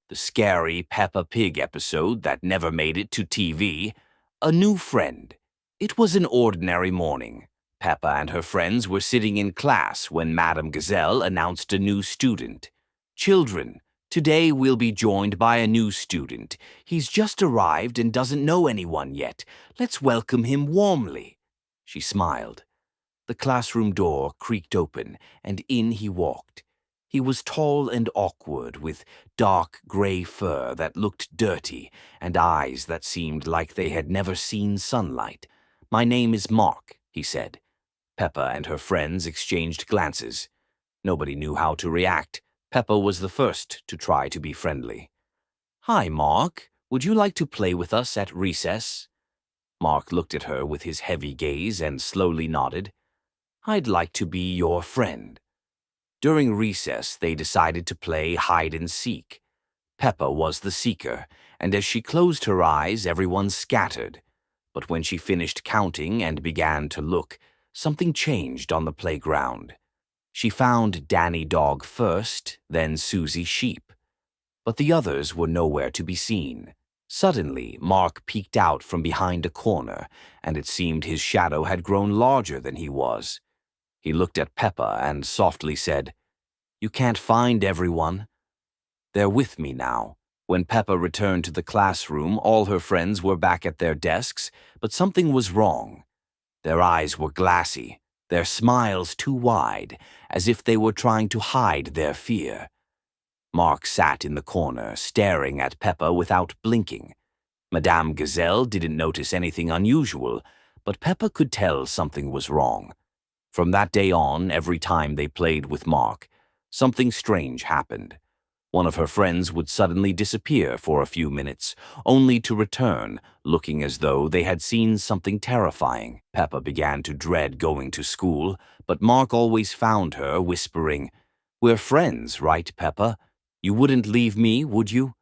the scary Peppa Pig episode that never made it to TV, A New Friend. It was an ordinary morning. Peppa and her friends were sitting in class when Madame Gazelle announced a new student. Children, today we'll be joined by a new student. He's just arrived and doesn't know anyone yet. Let's welcome him warmly. She smiled. The classroom door creaked open, and in he walked. He was tall and awkward, with dark gray fur that looked dirty and eyes that seemed like they had never seen sunlight. "My name is Mark," he said. Peppa and her friends exchanged glances. Nobody knew how to react. Peppa was the first to try to be friendly. "Hi, Mark. Would you like to play with us at recess?" Mark looked at her with his heavy gaze and slowly nodded. "I'd like to be your friend." During recess, they decided to play hide-and-seek. Peppa was the seeker, and as she closed her eyes, everyone scattered. But when she finished counting and began to look, something changed on the playground. She found Danny Dog first, then Susie Sheep. But the others were nowhere to be seen. Suddenly, Mark peeked out from behind a corner, and it seemed his shadow had grown larger than he was. He looked at Peppa and softly said, "You can't find everyone. They're with me now." When Peppa returned to the classroom, all her friends were back at their desks, but something was wrong. Their eyes were glassy, their smiles too wide, as if they were trying to hide their fear. Mark sat in the corner, staring at Peppa without blinking. Madame Gazelle didn't notice anything unusual, but Peppa could tell something was wrong. From that day on, every time they played with Mark, something strange happened. One of her friends would suddenly disappear for a few minutes, only to return, looking as though they had seen something terrifying. Peppa began to dread going to school, but Mark always found her, whispering, "We're friends, right, Peppa? You wouldn't leave me, would you?"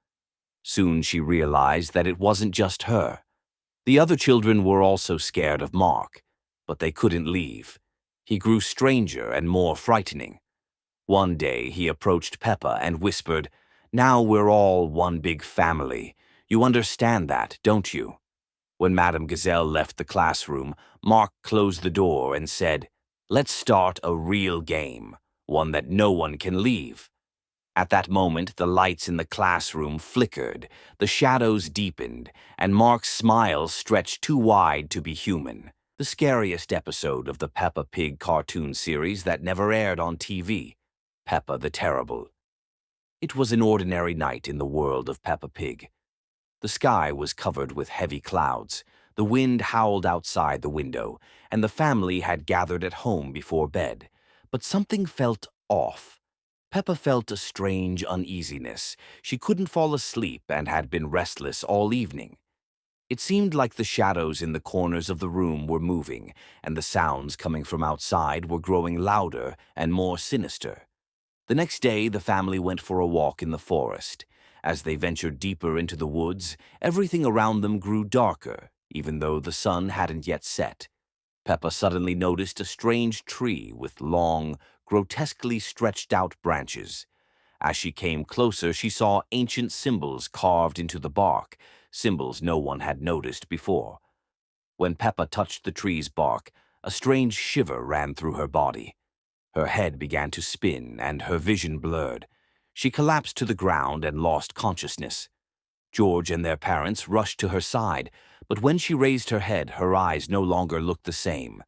Soon she realized that it wasn't just her. The other children were also scared of Mark, but they couldn't leave. He grew stranger and more frightening. One day he approached Peppa and whispered, "Now we're all one big family. You understand that, don't you?" When Madame Gazelle left the classroom, Mark closed the door and said, "Let's start a real game, one that no one can leave." At that moment, the lights in the classroom flickered, the shadows deepened, and Mark's smile stretched too wide to be human. The scariest episode of the Peppa Pig cartoon series that never aired on TV, Peppa the Terrible. It was an ordinary night in the world of Peppa Pig. The sky was covered with heavy clouds, the wind howled outside the window, and the family had gathered at home before bed. But something felt off. Peppa felt a strange uneasiness. She couldn't fall asleep and had been restless all evening. It seemed like the shadows in the corners of the room were moving, and the sounds coming from outside were growing louder and more sinister. The next day, the family went for a walk in the forest. As they ventured deeper into the woods, everything around them grew darker, even though the sun hadn't yet set. Peppa suddenly noticed a strange tree with long, grotesquely stretched-out branches. As she came closer, she saw ancient symbols carved into the bark, symbols no one had noticed before. When Peppa touched the tree's bark, a strange shiver ran through her body. Her head began to spin and her vision blurred. She collapsed to the ground and lost consciousness. George and their parents rushed to her side, but when she raised her head, her eyes no longer looked the same.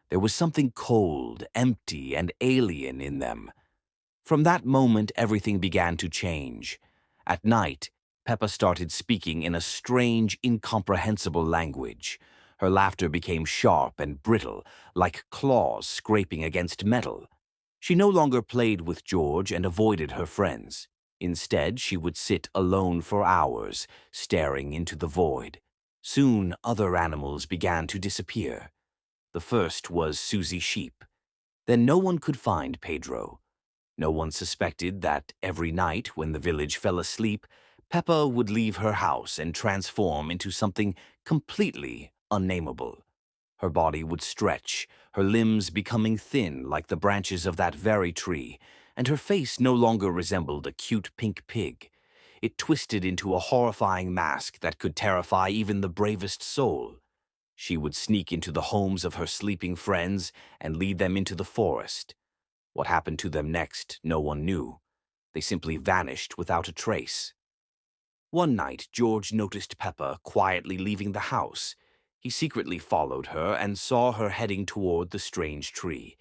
There was something cold, empty, and alien in them. From that moment, everything began to change. At night, Peppa started speaking in a strange, incomprehensible language. Her laughter became sharp and brittle, like claws scraping against metal. She no longer played with George and avoided her friends. Instead, she would sit alone for hours, staring into the void. Soon, other animals began to disappear. The first was Susie Sheep. Then no one could find Pedro. No one suspected that every night when the village fell asleep, Peppa would leave her house and transform into something completely unnameable. Her body would stretch, her limbs becoming thin like the branches of that very tree, and her face no longer resembled a cute pink pig. It twisted into a horrifying mask that could terrify even the bravest soul. She would sneak into the homes of her sleeping friends and lead them into the forest. What happened to them next, no one knew. They simply vanished without a trace. One night, George noticed Peppa quietly leaving the house. He secretly followed her and saw her heading toward the strange tree.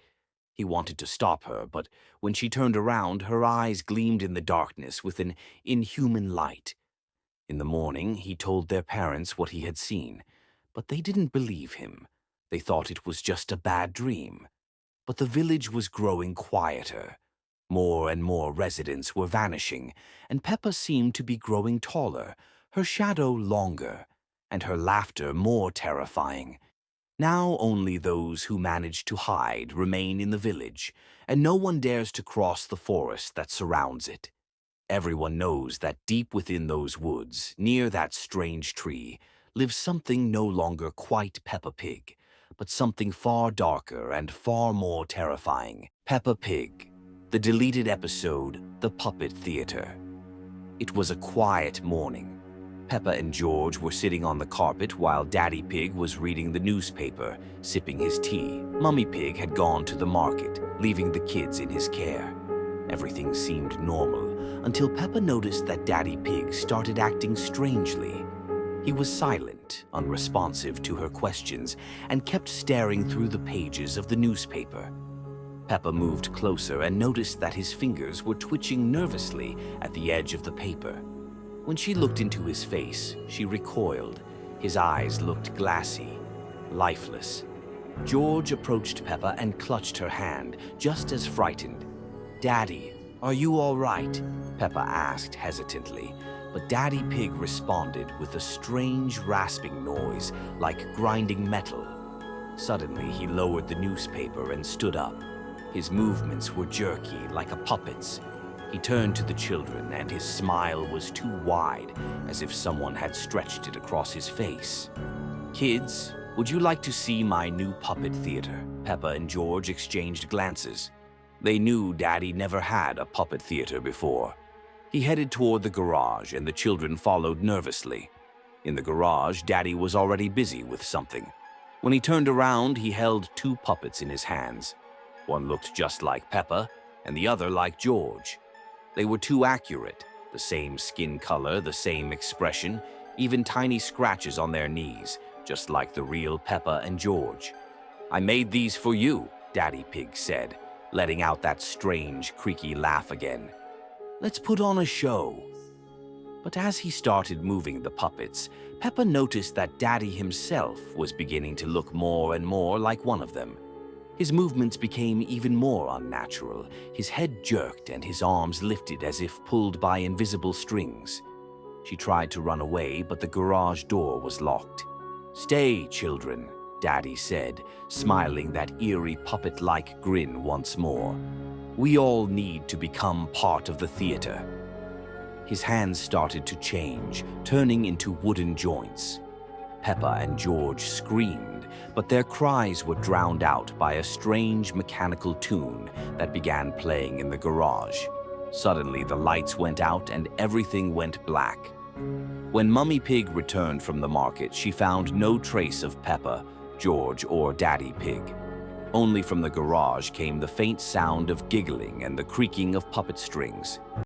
He wanted to stop her, but when she turned around, her eyes gleamed in the darkness with an inhuman light. In the morning, he told their parents what he had seen, but they didn't believe him. They thought it was just a bad dream. But the village was growing quieter. More and more residents were vanishing, and Peppa seemed to be growing taller, her shadow longer, and her laughter more terrifying. Now only those who manage to hide remain in the village, and no one dares to cross the forest that surrounds it. Everyone knows that deep within those woods, near that strange tree, lives something no longer quite Peppa Pig, but something far darker and far more terrifying. Peppa Pig, the deleted episode, The Puppet Theater. It was a quiet morning. Peppa and George were sitting on the carpet while Daddy Pig was reading the newspaper, sipping his tea. Mummy Pig had gone to the market, leaving the kids in his care. Everything seemed normal until Peppa noticed that Daddy Pig started acting strangely. He was silent, unresponsive to her questions, and kept staring through the pages of the newspaper. Peppa moved closer and noticed that his fingers were twitching nervously at the edge of the paper. When she looked into his face, she recoiled. His eyes looked glassy, lifeless. George approached Peppa and clutched her hand, just as frightened. "Daddy, are you all right?" Peppa asked hesitantly, but Daddy Pig responded with a strange rasping noise, like grinding metal. Suddenly, he lowered the newspaper and stood up. His movements were jerky, like a puppet's. He turned to the children, and his smile was too wide, as if someone had stretched it across his face. "Kids, would you like to see my new puppet theater?" Peppa and George exchanged glances. They knew Daddy never had a puppet theater before. He headed toward the garage, and the children followed nervously. In the garage, Daddy was already busy with something. When he turned around, he held two puppets in his hands. One looked just like Peppa, and the other like George. They were too accurate, the same skin color, the same expression, even tiny scratches on their knees, just like the real Peppa and George. "I made these for you," Daddy Pig said, letting out that strange, creaky laugh again. "Let's put on a show." But as he started moving the puppets, Peppa noticed that Daddy himself was beginning to look more and more like one of them. His movements became even more unnatural. His head jerked and his arms lifted as if pulled by invisible strings. She tried to run away, but the garage door was locked. "Stay, children," Daddy said, smiling that eerie puppet-like grin once more. "We all need to become part of the theater." His hands started to change, turning into wooden joints. Peppa and George screamed, but their cries were drowned out by a strange mechanical tune that began playing in the garage. Suddenly, the lights went out and everything went black. When Mummy Pig returned from the market, she found no trace of Peppa, George, or Daddy Pig. Only from the garage came the faint sound of giggling and the creaking of puppet strings.